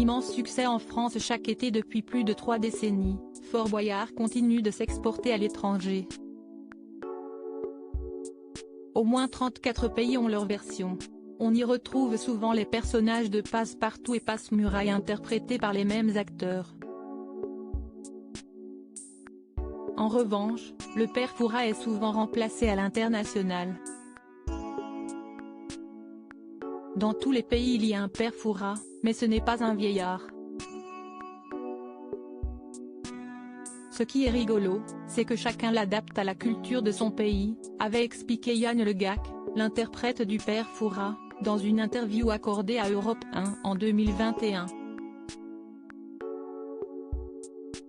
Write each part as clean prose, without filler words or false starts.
immense succès en France chaque été depuis plus de 3 décennies, Fort Boyard continue de s'exporter à l'étranger. Au moins 34 pays ont leur version. On y retrouve souvent les personnages de Passe-Partout et Passe-Muraille interprétés par les mêmes acteurs. En revanche, le père Fouras est souvent remplacé à l'international. Dans tous les pays il y a un père Fouras, mais ce n'est pas un vieillard. Ce qui est rigolo, c'est que chacun l'adapte à la culture de son pays, avait expliqué Yann Le Gac, l'interprète du père Fouras, dans une interview accordée à Europe 1 en 2021.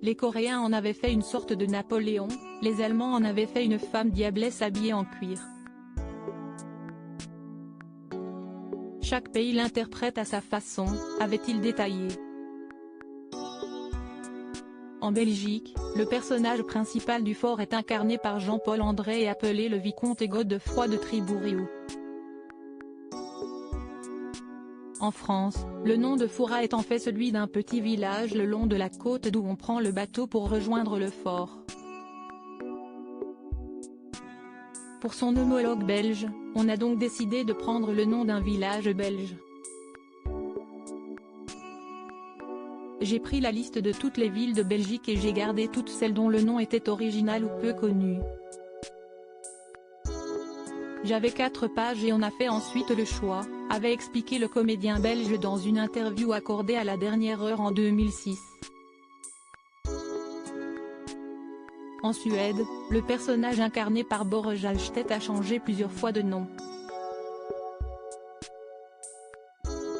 Les Coréens en avaient fait une sorte de Napoléon, les Allemands en avaient fait une femme diablesse habillée en cuir. Chaque pays l'interprète à sa façon, avait-il détaillé. En Belgique, le personnage principal du fort est incarné par Jean-Paul André et appelé le vicomte Godefroy de Tribourioux. En France, le nom de Fouras est en fait celui d'un petit village le long de la côte d'où on prend le bateau pour rejoindre le fort. Pour son homologue belge, on a donc décidé de prendre le nom d'un village belge. J'ai pris la liste de toutes les villes de Belgique et j'ai gardé toutes celles dont le nom était original ou peu connu. J'avais 4 pages et on a fait ensuite le choix, avait expliqué le comédien belge dans une interview accordée à La Dernière Heure en 2006. En Suède, le personnage incarné par Borge Alstedt a changé plusieurs fois de nom.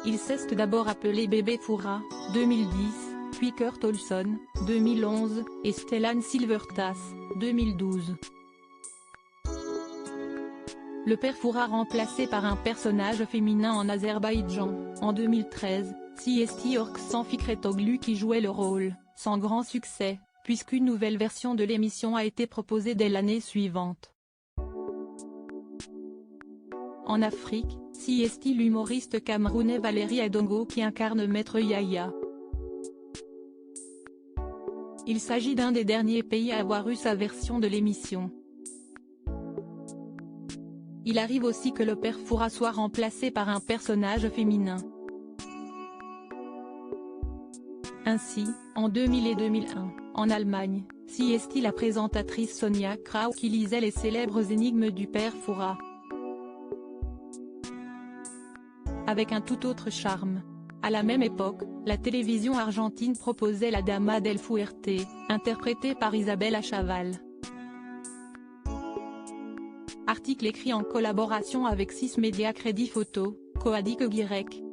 Il s'est d'abord appelé Bébé Fouras, 2010, puis Kurt Olsson, 2011, et Stellan Silvertas, 2012. Le père Fouras remplacé par un personnage féminin en Azerbaïdjan, en 2013, Siesti Orksan Fikretoglu qui jouait le rôle, sans grand succès, puisqu'une nouvelle version de l'émission a été proposée dès l'année suivante. En Afrique, Siesti l'humoriste camerounais Valérie Adongo qui incarne Maître Yaya. Il s'agit d'un des derniers pays à avoir eu sa version de l'émission. Il arrive aussi que le père Fouras soit remplacé par un personnage féminin. Ainsi, en 2000 et 2001, en Allemagne, Siesti la présentatrice Sonia Krau qui lisait les célèbres énigmes du père Fouras. Avec un tout autre charme. À la même époque, la télévision argentine proposait La Dama del Fuerte, interprétée par Isabelle Achaval. Article écrit en collaboration avec 6 médias Crédit Photo, Coadic Guirec.